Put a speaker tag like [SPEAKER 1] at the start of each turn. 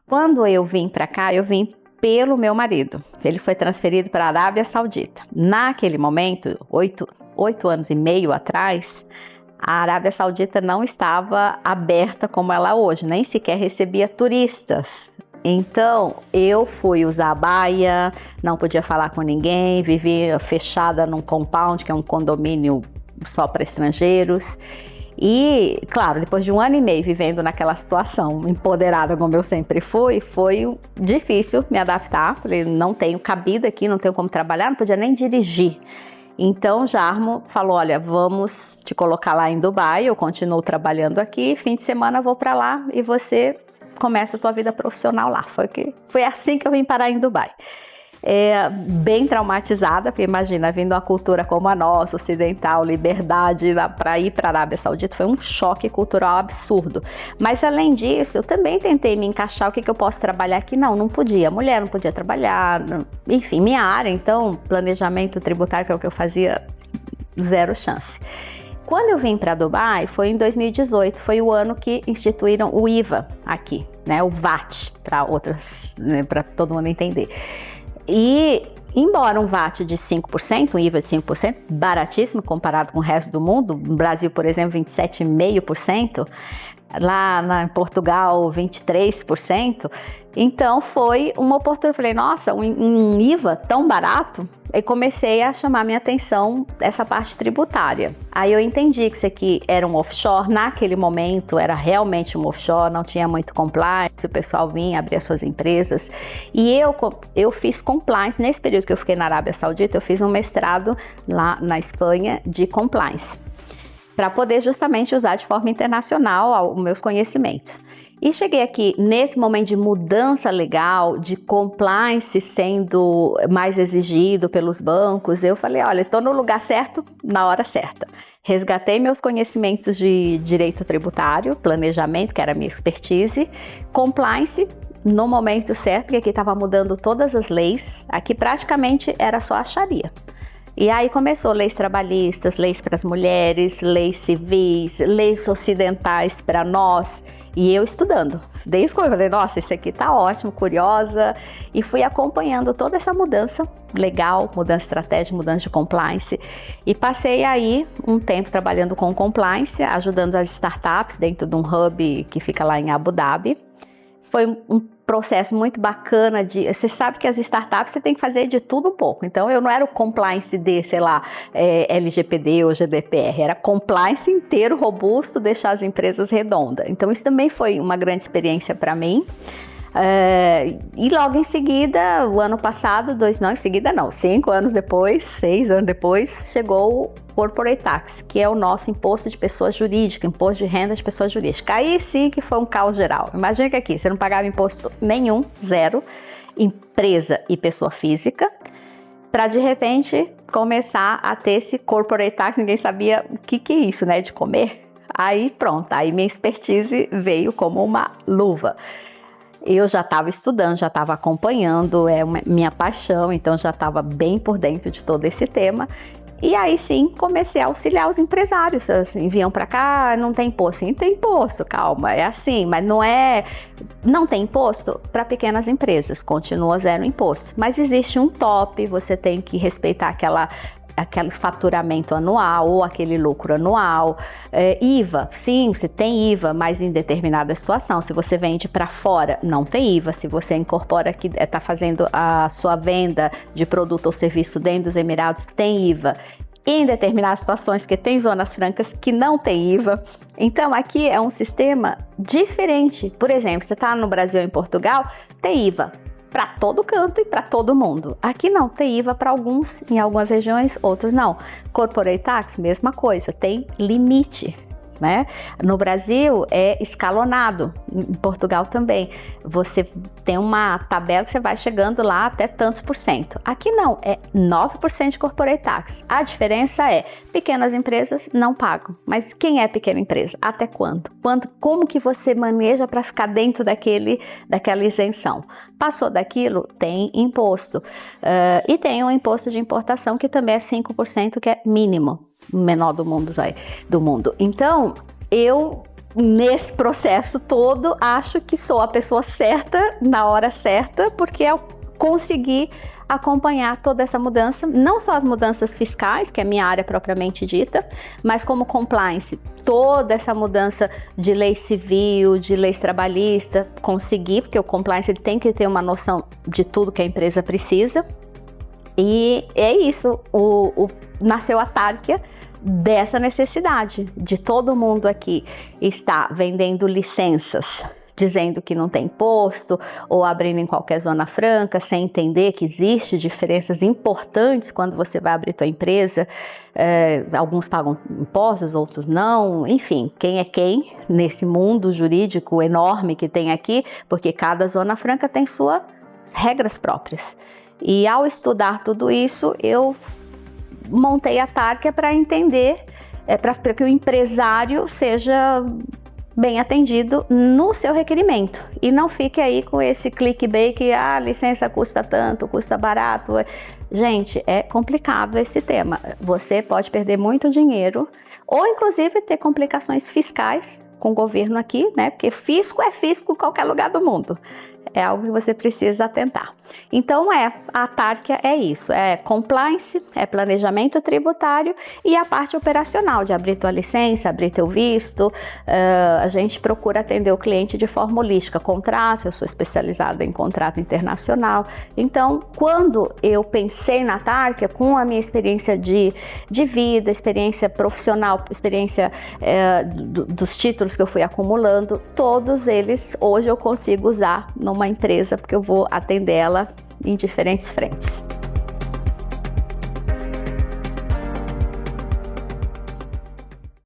[SPEAKER 1] Quando eu vim para cá, eu vim pelo meu marido. Ele foi transferido para a Arábia Saudita. Naquele momento, 8 anos e meio atrás, a Arábia Saudita não estava aberta como ela é hoje, nem sequer recebia turistas. Então, eu fui usar a baia, não podia falar com ninguém, vivia fechada num compound, que é um condomínio só para estrangeiros. E, claro, depois de 1 ano e meio vivendo naquela situação, empoderada como eu sempre fui, foi difícil me adaptar. Falei, não tenho cabida aqui, não tenho como trabalhar, não podia nem dirigir. Então, Jarmo falou, olha, vamos te colocar lá em Dubai, eu continuo trabalhando aqui, fim de semana eu vou para lá e você começa a tua vida profissional lá. Foi assim que eu vim parar em Dubai. Bem traumatizada, porque imagina, vindo uma cultura como a nossa, ocidental, liberdade, para ir para a Arábia Saudita, foi um choque cultural absurdo. Mas além disso, eu também tentei me encaixar, o que eu posso trabalhar aqui? Não podia, mulher não podia trabalhar, enfim, minha área, então, planejamento tributário, que é o que eu fazia, zero chance. Quando eu vim para Dubai, foi em 2018, foi o ano que instituíram o IVA aqui, né, o VAT, para outras, né, para todo mundo entender. E, embora um VAT de 5%, um IVA de 5%, baratíssimo comparado com o resto do mundo, no Brasil, por exemplo, 27,5%, lá em Portugal, 23%, então foi uma oportunidade. Eu falei, nossa, um IVA tão barato? E comecei a chamar minha atenção essa parte tributária. Aí eu entendi que isso aqui era um offshore, naquele momento era realmente um offshore, não tinha muito compliance, o pessoal vinha abrir as suas empresas. E eu fiz compliance, nesse período que eu fiquei na Arábia Saudita, eu fiz um mestrado lá na Espanha de compliance, para poder justamente usar de forma internacional os meus conhecimentos. E cheguei aqui nesse momento de mudança legal, de compliance sendo mais exigido pelos bancos, eu falei, olha, estou no lugar certo, na hora certa. Resgatei meus conhecimentos de direito tributário, planejamento, que era a minha expertise, compliance, no momento certo, porque aqui estava mudando todas as leis, aqui praticamente era só a Sharia. E aí começou leis trabalhistas, leis para as mulheres, leis civis, leis ocidentais para nós. E eu estudando. Desde quando eu falei, nossa, isso aqui tá ótimo, curiosa. E fui acompanhando toda essa mudança legal, mudança estratégica, mudança de compliance. E passei aí um tempo trabalhando com compliance, ajudando as startups dentro de um hub que fica lá em Abu Dhabi. Foi um processo muito bacana você sabe que as startups você tem que fazer de tudo um pouco, então eu não era o compliance de, sei lá, LGPD ou GDPR, era compliance inteiro, robusto, deixar as empresas redondas, então isso também foi uma grande experiência para mim. E logo em seguida, o ano passado, 5 anos depois, 6 anos depois, chegou o Corporate Tax, que é o nosso imposto de pessoa jurídica, imposto de renda de pessoa jurídica. Aí sim que foi um caos geral. Imagina que aqui você não pagava imposto nenhum, zero, empresa e pessoa física, para de repente começar a ter esse Corporate Tax, ninguém sabia o que é isso, né, de comer. Aí pronto, aí minha expertise veio como uma luva. Eu já estava estudando, já estava acompanhando, minha paixão, então já estava bem por dentro de todo esse tema. E aí sim, comecei a auxiliar os empresários, assim, vinham para cá, não tem imposto. Sim, tem imposto, calma, é assim, mas não tem imposto para pequenas empresas, continua zero imposto. Mas existe um top, você tem que respeitar aquele faturamento anual ou aquele lucro anual. IVA, sim, você tem IVA, mas em determinada situação. Se você vende para fora, não tem IVA. Se você incorpora aqui, está fazendo a sua venda de produto ou serviço dentro dos Emirados, tem IVA. Em determinadas situações, porque tem zonas francas que não tem IVA. Então, aqui é um sistema diferente. Por exemplo, você está no Brasil ou em Portugal, tem IVA para todo canto e para todo mundo. Aqui não, tem IVA para alguns, em algumas regiões, outros não. Corporate Tax, mesma coisa, tem limite, né? No Brasil é escalonado, em Portugal também. Você tem uma tabela que você vai chegando lá até tantos por cento. Aqui não, é 9% de Corporate Tax. A diferença é, pequenas empresas não pagam. Mas quem é pequena empresa? Até quando? Como que você maneja para ficar dentro daquela isenção? Passou daquilo, tem imposto. E tem um imposto de importação que também é 5%, que é mínimo. Menor do mundo. Então, eu nesse processo todo, acho que sou a pessoa certa, na hora certa, porque eu consegui acompanhar toda essa mudança, não só as mudanças fiscais, que é a minha área propriamente dita, mas como compliance, toda essa mudança de lei civil, de leis trabalhistas, consegui, porque o compliance ele tem que ter uma noção de tudo que a empresa precisa. E é isso, nasceu a Tárquea dessa necessidade de todo mundo aqui estar vendendo licenças, dizendo que não tem imposto, ou abrindo em qualquer zona franca, sem entender que existe diferenças importantes quando você vai abrir tua empresa. Alguns pagam impostos, outros não, enfim, quem é quem nesse mundo jurídico enorme que tem aqui, porque cada zona franca tem suas regras próprias. E ao estudar tudo isso, eu montei a Tárquea para entender, para que o empresário seja bem atendido no seu requerimento e não fique aí com esse clickbait que a licença custa tanto, custa barato. Gente, é complicado esse tema. Você pode perder muito dinheiro ou inclusive ter complicações fiscais com o governo aqui, né? Porque fisco é fisco em qualquer lugar do mundo. É algo que você precisa atentar. Então, a Tárquea é isso, é compliance, é planejamento tributário e a parte operacional de abrir tua licença, abrir teu visto. A gente procura atender o cliente de forma holística, contrato, eu sou especializada em contrato internacional. Então, quando eu pensei na Tárquea, com a minha experiência de vida, experiência profissional, experiência dos títulos que eu fui acumulando, todos eles hoje eu consigo usar numa empresa, porque eu vou atender ela em diferentes frentes.